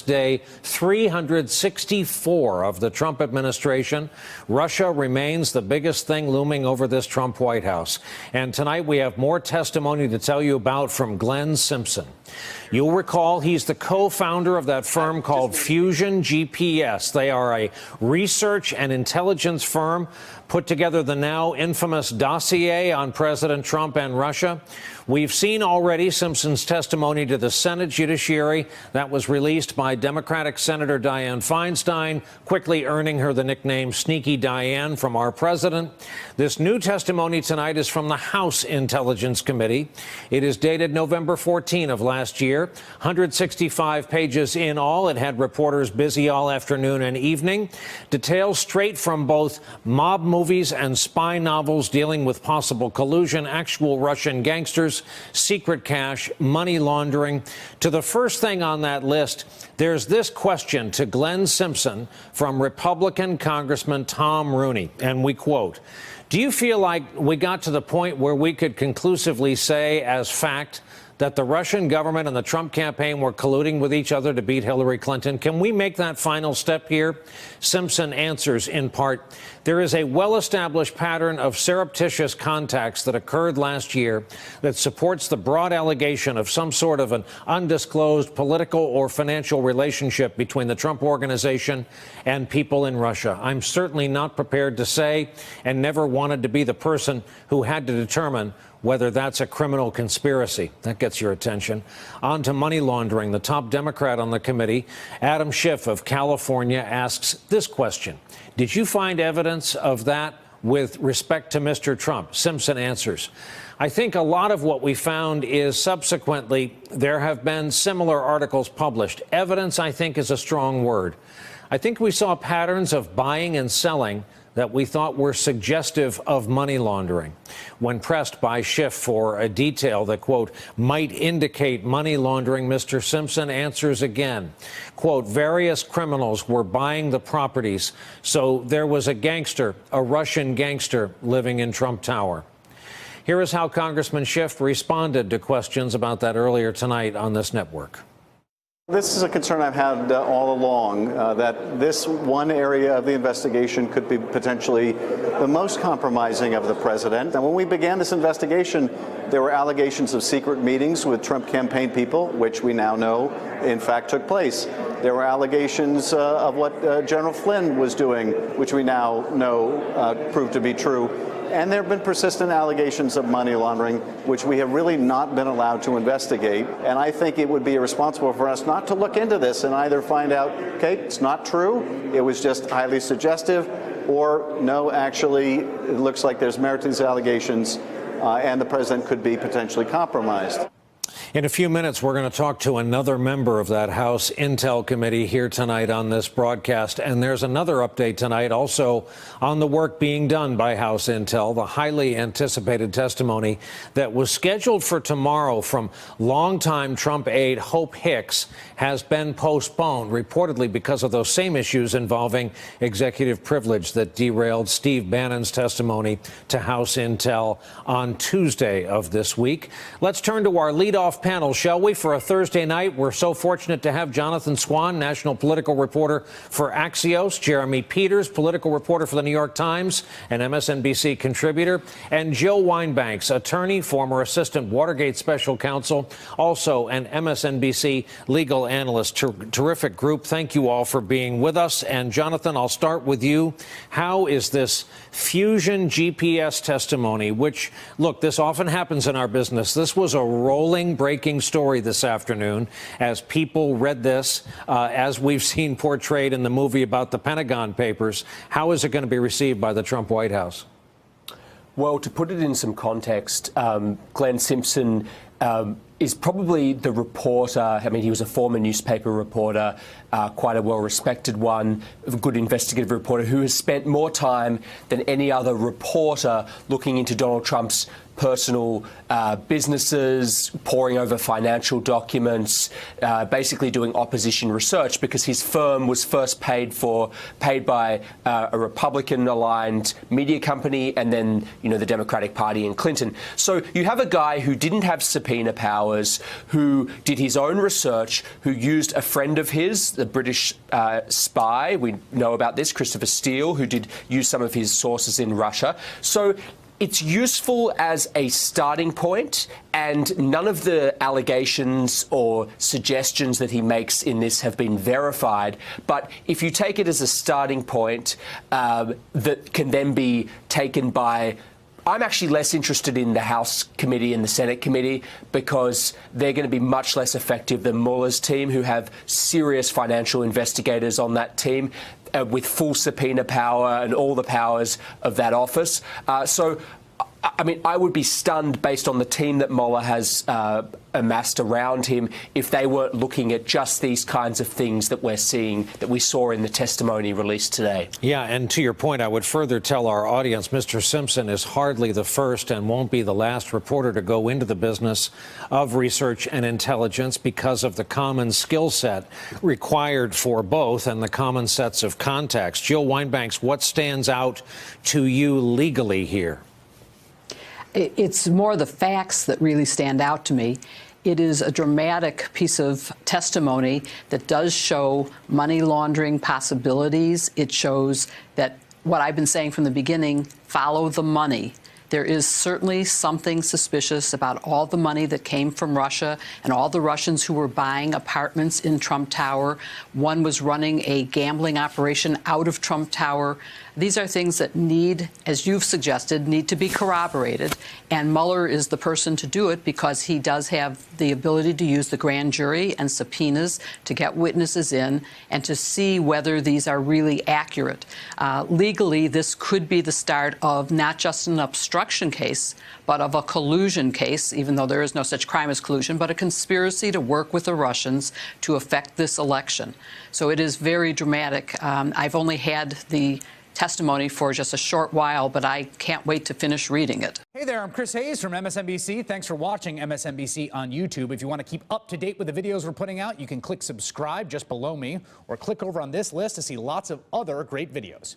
Day 364 of the Trump administration. Russia remains the biggest thing looming over this Trump White House. And tonight we have more testimony to tell you about from Glenn Simpson. You'll recall he's the co-founder of that firm called Fusion GPS. They are a research and intelligence firm, put together the now infamous Dossier on President Trump and Russia. We've seen already Simpson's testimony to the Senate Judiciary that was released by Democratic Senator Dianne Feinstein, quickly earning her the nickname Sneaky Diane from our president. This new testimony tonight is from the House Intelligence Committee. It is dated November 14 of last year, 165 pages in all. It had reporters busy all afternoon and evening. Details straight from both mob movies and spy novels dealing with possible collusion, actual Russian gangsters, secret cash, money laundering. To the first thing on that list, there's this question to Glenn Simpson from Republican Congressman Tom Rooney, and we quote, "Do you feel like we got to the point where we could conclusively say as fact that the Russian government and the Trump campaign were colluding with each other to beat Hillary Clinton? Can we make that final step here?" Simpson answers in part, "There is a well-established pattern of surreptitious contacts that occurred last year that supports the broad allegation of some sort of an undisclosed political or financial relationship between the Trump organization and people in Russia. I'm certainly not prepared to say, and never wanted to be the person who had to determine whether that's a criminal conspiracy." That gets your attention. On to money laundering. The top Democrat on the committee, Adam Schiff of California, asks this question: "Did you find evidence of that with respect to Mr. Trump?" Simpson answers, "I think a lot of what we found is subsequently there have been similar articles published. Evidence, I think, is a strong word. I think we saw patterns of buying and selling that we thought were suggestive of money laundering." When pressed by Schiff for a detail that, quote, "might indicate money laundering," Mr. Simpson answers again, quote, "various criminals were buying the properties, so there was a gangster, a Russian gangster, living in Trump Tower." Here is how Congressman Schiff responded to questions about that earlier tonight on this network. This is a concern I've had all along, that this one area of the investigation could be potentially the most compromising of the president. And when we began this investigation, there were allegations of secret meetings with Trump campaign people, which we now know, in fact, took place. There were allegations of what General Flynn was doing, which we now know proved to be true. And there have been persistent allegations of money laundering, which we have really not been allowed to investigate. And I think it would be irresponsible for us not to look into this and either find out, okay, it's not true, it was just highly suggestive, or no, actually, it looks like there's merit to these allegations, and the president could be potentially compromised. In a few minutes, we're going to talk to another member of that House Intel Committee here tonight on this broadcast. And there's another update tonight also on the work being done by House Intel, the highly anticipated testimony that was scheduled for tomorrow from longtime Trump aide Hope Hicks has been postponed, reportedly because of those same issues involving executive privilege that derailed Steve Bannon's testimony to House Intel on Tuesday of this week. Let's turn to our leadoff panel, shall we, for a Thursday night. We're so fortunate to have Jonathan Swan, national political reporter for Axios, Jeremy Peters, political reporter for the New York Times and MSNBC contributor, and Jill Wine-Banks, attorney, former assistant Watergate special counsel, also an MSNBC legal analyst. Terrific group. Thank you all for being with us. And Jonathan, I'll start with you. How is this Fusion GPS testimony, which, look, this often happens in our business. This was a rolling, breaking story this afternoon as people read this, as we've seen portrayed in the movie about the Pentagon Papers. How is it going to be received by the Trump White House? Well, to put it in some context, Glenn Simpson is probably the reporter. I mean, he was a former newspaper reporter, quite a well-respected one, a good investigative reporter who has spent more time than any other reporter looking into Donald Trump's personal businesses, poring over financial documents, basically doing opposition research, because his firm was first paid by a Republican-aligned media company, and then, the Democratic Party and Clinton. So you have a guy who didn't have subpoena powers, who did his own research, who used a friend of his, the British spy, we know about this, Christopher Steele, who did use some of his sources in Russia. So it's useful as a starting point, and none of the allegations or suggestions that he makes in this have been verified. But if you take it as a starting point that can then be taken by... I'm actually less interested in the House committee and the Senate committee, because they're going to be much less effective than Mueller's team, who have serious financial investigators on that team with full subpoena power and all the powers of that office. So, I mean, I would be stunned, based on the team that Mueller has amassed around him, if they weren't looking at just these kinds of things that we're seeing, that we saw in the testimony released today. Yeah, and to your point, I would further tell our audience, Mr. Simpson is hardly the first and won't be the last reporter to go into the business of research and intelligence, because of the common skill set required for both and the common sets of context. Jill Wine-Banks, what stands out to you legally here? It's more the facts that really stand out to me. It is a dramatic piece of testimony that does show money laundering possibilities. It shows that what I've been saying from the beginning, follow the money. There is certainly something suspicious about all the money that came from Russia and all the Russians who were buying apartments in Trump Tower. One was running a gambling operation out of Trump Tower. These are things that need, as you've suggested, need to be corroborated. And Mueller is the person to do it, because he does have the ability to use the grand jury and subpoenas to get witnesses in and to see whether these are really accurate. Legally, this could be the start of not just an obstruction case, but of a collusion case, even though there is no such crime as collusion, but a conspiracy to work with the Russians to affect this election. So it is very dramatic. I've only had the testimony for just a short while, but I can't wait to finish reading it. Hey there, I'm Chris Hayes from MSNBC. Thanks for watching MSNBC on YouTube. If you want to keep up to date with the videos we're putting out, you can click subscribe just below me, or click over on this list to see lots of other great videos.